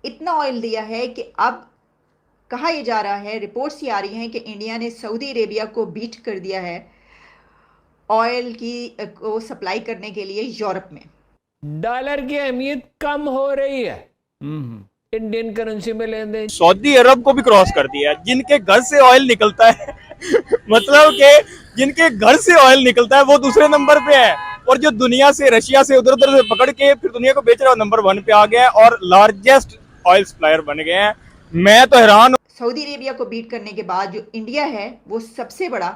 इतना ऑयल दिया है कि अब कहा यह जा रहा है, रिपोर्ट्स ये आ रही हैं कि इंडिया ने सऊदी अरेबिया को बीट कर दिया है ऑयल की को सप्लाई करने के लिए यूरोप में। डॉलर की अहमियत कम हो रही है। इंडियन करेंसी में लेन देन सऊदी अरब को भी क्रॉस कर दिया, जिनके घर से ऑयल निकलता है मतलब कि जिनके घर से ऑयल निकलता है वो दूसरे नंबर पे है, और जो दुनिया से रशिया से उधर उधर से पकड़ के फिर दुनिया को बेच रहा है नंबर 1 पे आ गया है और लार्जेस्ट ऑयल सप्लायर बन गए हैं। मैं तो हैरान। सऊदी अरेबिया को बीट करने के बाद जो इंडिया है वो सबसे बड़ा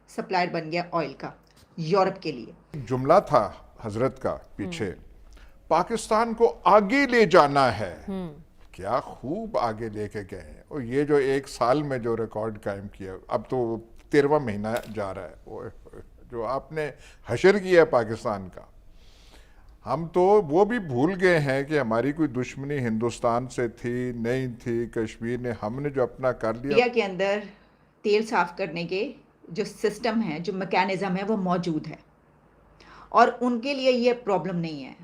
सप्लायर बन गया ऑयल का यूरोप के लिए। जुमला था हजरत का पीछे, पाकिस्तान को आगे ले जाना है। क्या खूब आगे लेके गए हैं, और ये जो एक साल में जो रिकॉर्ड कायम किया, अब तो 13वां महीना जा रहा है, ओए होए, जो आपने हशर किया पाकिस्तान का। हम तो वो भी भूल गए हैं कि हमारी कोई दुश्मनी हिंदुस्तान से थी नहीं थी, कश्मीर ने, हमने जो अपना कर लिया। इंडिया के अंदर तेल साफ करने के जो सिस्टम है, जो मैकेनिज्म है वो मौजूद है और उनके लिए ये प्रॉब्लम नहीं है।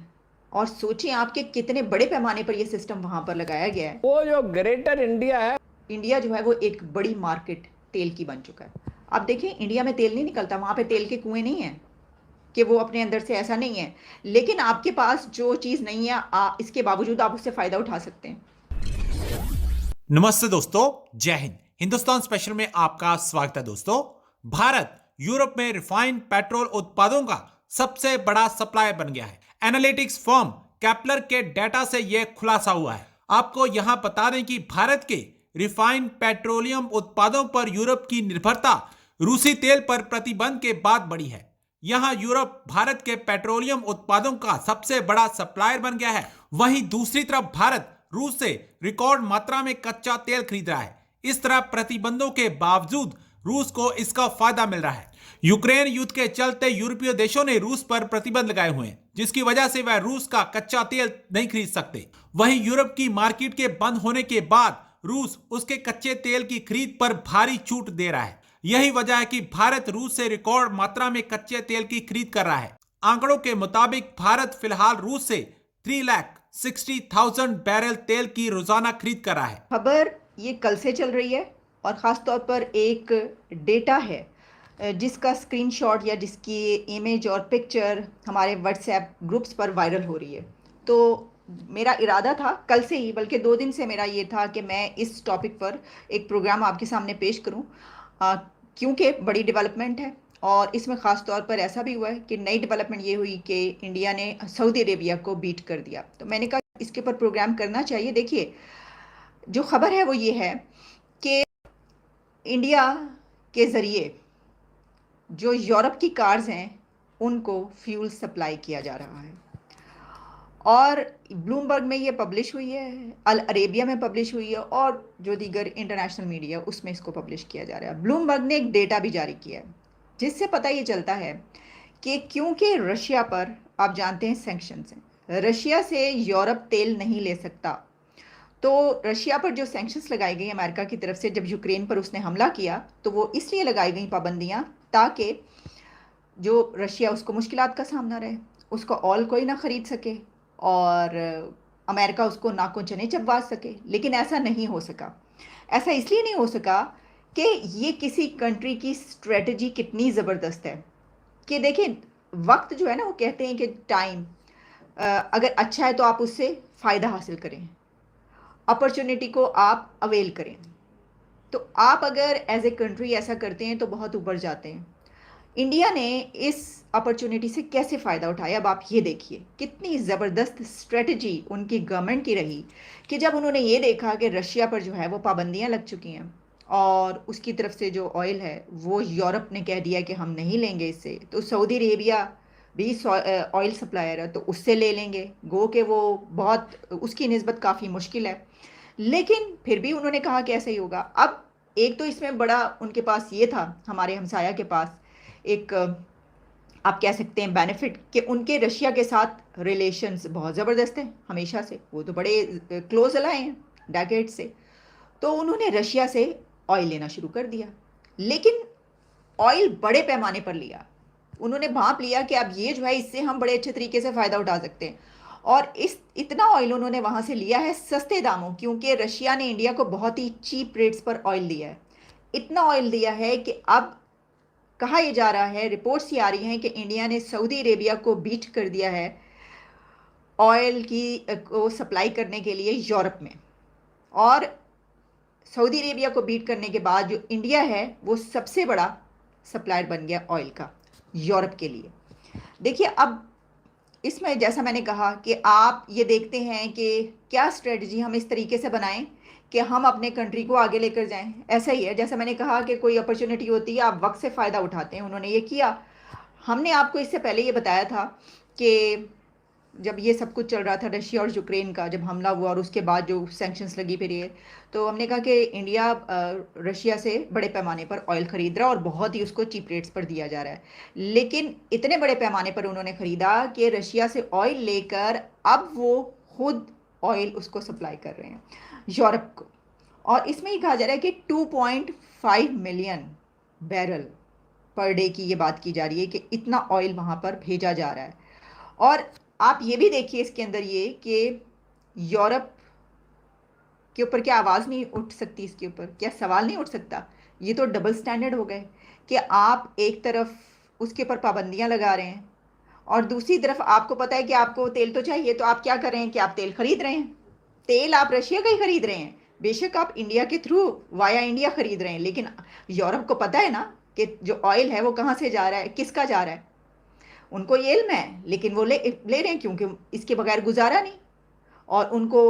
और सोचिए आपके कितने बड़े पैमाने पर ये सिस्टम वहां पर लगाया गया है। वो जो ग्रेटर इंडिया है, इंडिया जो है वो एक बड़ी मार्केट तेल की बन चुका है। अब देखिए इंडिया में तेल नहीं निकलता, वहां पे तेल के कुएं नहीं है कि वो अपने अंदर से, ऐसा नहीं है, लेकिन आपके पास जो चीज नहीं है इसके बावजूद आप उससे फायदा उठा सकते हैं। नमस्ते दोस्तों, जय हिंद। हिंदुस्तान स्पेशल में आपका स्वागत है। दोस्तों, भारत यूरोप में रिफाइंड पेट्रोल उत्पादों का सबसे बड़ा सप्लायर बन गया है। एनालिटिक्स फर्म कैपलर के डेटा से यह खुलासा हुआ है। आपको यहां बता दें कि भारत के रिफाइंड पेट्रोलियम उत्पादों पर यूरोप की निर्भरता रूसी तेल पर प्रतिबंध के बाद बढ़ी है। यहां यूरोप भारत के पेट्रोलियम उत्पादों का सबसे बड़ा सप्लायर बन गया है। वहीं दूसरी तरफ भारत रूस से रिकॉर्ड मात्रा में कच्चा तेल खरीद रहा है। इस तरह प्रतिबंधों के बावजूद रूस को इसका फायदा मिल रहा है। यूक्रेन युद्ध के चलते यूरोपीय देशों ने रूस पर प्रतिबंध लगाए हुए हैं, जिसकी वजह से वह रूस का कच्चा तेल नहीं खरीद सकते। वहीं यूरोप की मार्केट के बंद होने के बाद रूस उसके कच्चे तेल की खरीद पर भारी छूट दे रहा है। यही वजह है कि भारत रूस से रिकॉर्ड मात्रा में कच्चे तेल की खरीद कर रहा है। आंकड़ों के मुताबिक भारत फिलहाल रूस से 3,60,000 बैरल तेल की रोजाना खरीद कर रहा है। खबर ये कल से चल रही है और ख़ासतौर पर एक डेटा है जिसका स्क्रीनशॉट या जिसकी इमेज और पिक्चर हमारे व्हाट्सएप ग्रुप्स पर वायरल हो रही है। तो मेरा इरादा था कल से ही, बल्कि 2 दिन से मेरा ये था कि मैं इस टॉपिक पर एक प्रोग्राम आपके सामने पेश करूं, क्योंकि बड़ी डेवलपमेंट है। और इसमें ख़ास तौर पर ऐसा भी हुआ है कि नई डेवलपमेंट ये हुई कि इंडिया ने सऊदी अरेबिया को बीट कर दिया। तो मैंने कहा इसके ऊपर प्रोग्राम करना चाहिए। देखिए जो खबर है वो ये है कि इंडिया के ज़रिए जो यूरोप की कार्स हैं उनको फ्यूल सप्लाई किया जा रहा है, और ब्लूमबर्ग में ये पब्लिश हुई है, अल अरेबिया में पब्लिश हुई है, और जो दीगर इंटरनेशनल मीडिया उसमें इसको पब्लिश किया जा रहा है। ब्लूमबर्ग ने एक डेटा भी जारी किया है जिससे पता ये चलता है कि क्योंकि रशिया पर आप जानते हैं सैंक्शंस हैं, रशिया से यूरोप तेल नहीं ले सकता। तो रशिया पर जो सैंक्शंस लगाई गई अमेरिका की तरफ से, जब यूक्रेन पर उसने हमला किया तो वो इसलिए लगाई गई पाबंदियां ताकि जो रशिया उसको मुश्किलात का सामना रहे, उसका ऑयल कोई ना ख़रीद सके और अमेरिका उसको नाकों चने चबवा सके। लेकिन ऐसा नहीं हो सका। ऐसा इसलिए नहीं हो सका कि ये किसी कंट्री की स्ट्रेटजी कितनी ज़बरदस्त है कि देखिए वक्त जो है ना, वो कहते हैं कि टाइम अगर अच्छा है तो आप उससे फ़ायदा हासिल करें, अपॉर्चुनिटी को आप अवेल करें। तो आप अगर एज ए कंट्री ऐसा करते हैं तो बहुत ऊपर जाते हैं। इंडिया ने इस अपॉर्चुनिटी से कैसे फ़ायदा उठाया, अब आप ये देखिए कितनी ज़बरदस्त स्ट्रेटजी उनकी गवर्नमेंट की रही कि जब उन्होंने ये देखा कि रशिया पर जो है वो पाबंदियां लग चुकी हैं और उसकी तरफ से जो ऑयल है वो यूरोप ने कह दिया कि हम नहीं लेंगे इससे, तो सऊदी अरेबिया भी ऑयल सप्लायर है तो उससे ले लेंगे। गो के वो बहुत, उसकी निस्बत काफ़ी मुश्किल है, लेकिन फिर भी उन्होंने कहा कि ऐसा ही होगा। अब एक तो इसमें बड़ा उनके पास ये था, हमारे हमसाया के पास एक आप कह सकते हैं बेनिफिट, कि उनके रशिया के साथ रिलेशंस बहुत ज़बरदस्त हैं हमेशा से, वो तो बड़े क्लोज अलाए हैं डेकेड से। तो उन्होंने रशिया से ऑयल लेना शुरू कर दिया, लेकिन ऑयल बड़े पैमाने पर लिया। उन्होंने भांप लिया कि अब ये जो है इससे हम बड़े अच्छे तरीके से फ़ायदा उठा सकते हैं। और इस इतना ऑयल उन्होंने वहाँ से लिया है सस्ते दामों, क्योंकि रशिया ने इंडिया को बहुत ही चीप रेट्स पर ऑयल दिया है। इतना ऑयल दिया है कि अब कहा यह जा रहा है, रिपोर्ट्स ये आ रही हैं कि इंडिया ने सऊदी अरेबिया को बीट कर दिया है ऑयल को सप्लाई करने के लिए यूरोप में। और सऊदी अरेबिया को बीट करने के बाद जो इंडिया है वो सबसे बड़ा सप्लायर बन गया ऑयल का यूरोप के लिए। देखिए, अब इसमें जैसा मैंने कहा कि आप ये देखते हैं कि क्या स्ट्रेटजी हम इस तरीके से बनाएं कि हम अपने कंट्री को आगे लेकर जाएं। ऐसा ही है, जैसा मैंने कहा कि कोई अपॉर्चुनिटी होती है आप वक्त से फ़ायदा उठाते हैं। उन्होंने ये किया। हमने आपको इससे पहले ये बताया था कि जब ये सब कुछ चल रहा था रशिया और यूक्रेन का, जब हमला हुआ और उसके बाद जो सैंक्शंस लगी फिर ये, तो हमने कहा कि इंडिया रशिया से बड़े पैमाने पर ऑयल ख़रीद रहा है और बहुत ही उसको चीप रेट्स पर दिया जा रहा है। लेकिन इतने बड़े पैमाने पर उन्होंने ख़रीदा कि रशिया से ऑयल लेकर अब वो खुद ऑयल उसको सप्लाई कर रहे हैं यूरोप को। और इसमें ही कहा जा रहा है कि 2.5 मिलियन बैरल पर डे की ये बात की जा रही है कि इतना ऑयल वहाँ पर भेजा जा रहा है। और आप ये भी देखिए इसके अंदर ये कि यूरोप के ऊपर क्या आवाज़ नहीं उठ सकती, इसके ऊपर क्या सवाल नहीं उठ सकता। ये तो डबल स्टैंडर्ड हो गए कि आप एक तरफ उसके ऊपर पाबंदियां लगा रहे हैं और दूसरी तरफ आपको पता है कि आपको तेल तो चाहिए, तो आप क्या कर रहे हैं कि आप तेल खरीद रहे हैं। तेल आप रशिया का ही खरीद रहे हैं, बेशक आप इंडिया के थ्रू वाया इंडिया खरीद रहे हैं, लेकिन यूरोप को पता है ना कि जो ऑयल है वो कहाँ से जा रहा है, किसका जा रहा है। उनको ये इल्म है, लेकिन वो ले रहे हैं क्योंकि इसके बगैर गुजारा नहीं, और उनको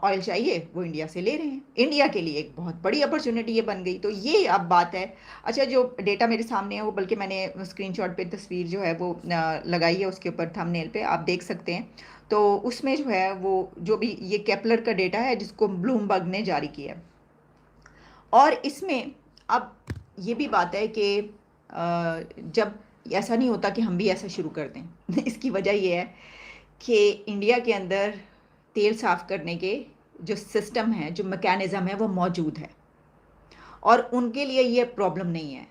ऑयल चाहिए, वो इंडिया से ले रहे हैं। इंडिया के लिए एक बहुत बड़ी अपॉर्चुनिटी ये बन गई। तो ये अब बात है। अच्छा, जो डेटा मेरे सामने है वो, बल्कि मैंने स्क्रीनशॉट पे तस्वीर जो है वो लगाई है, उसके ऊपर थंबनेल पे आप देख सकते हैं। तो उसमें जो है वो जो भी ये केपलर का डेटा है जिसको ब्लूमबर्ग ने जारी किया है। और इसमें अब ये भी बात है कि जब ऐसा नहीं होता कि हम भी ऐसा शुरू कर दें। इसकी वजह ये है कि इंडिया के अंदर तेल साफ़ करने के जो सिस्टम है, जो मैकेनिज़्म है वो मौजूद है और उनके लिए ये प्रॉब्लम नहीं है।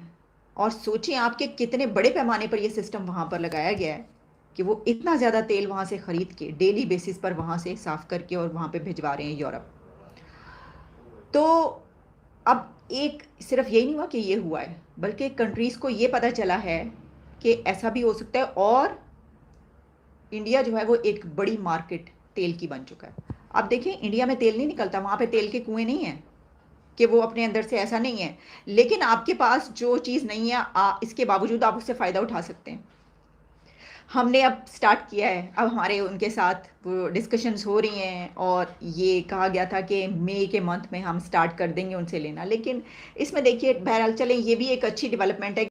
और सोचें आप कि कितने बड़े पैमाने पर ये सिस्टम वहाँ पर लगाया गया है कि वो इतना ज़्यादा तेल वहाँ से ख़रीद के डेली बेसिस पर वहाँ से साफ़ करके और वहाँ पे भिजवा रहे हैं यूरोप। तो अब एक सिर्फ यही नहीं हुआ कि ये हुआ है, बल्कि कंट्रीज़ को ये पता चला है कि ऐसा भी हो सकता है, और इंडिया जो है वो एक बड़ी मार्केट तेल की बन चुका है। अब देखें, इंडिया में तेल नहीं निकलता, वहाँ पे तेल के कुएं नहीं हैं कि वो अपने अंदर से, ऐसा नहीं है। लेकिन आपके पास जो चीज़ नहीं है, इसके बावजूद आप उससे फ़ायदा उठा सकते हैं। हमने अब स्टार्ट किया है, अब हमारे उनके साथ वो डिस्कशंस हो रही हैं और ये कहा गया था कि मई के मंथ में हम स्टार्ट कर देंगे उनसे लेना। लेकिन इसमें देखिए, बहरहाल चलें, ये भी एक अच्छी डेवलपमेंट है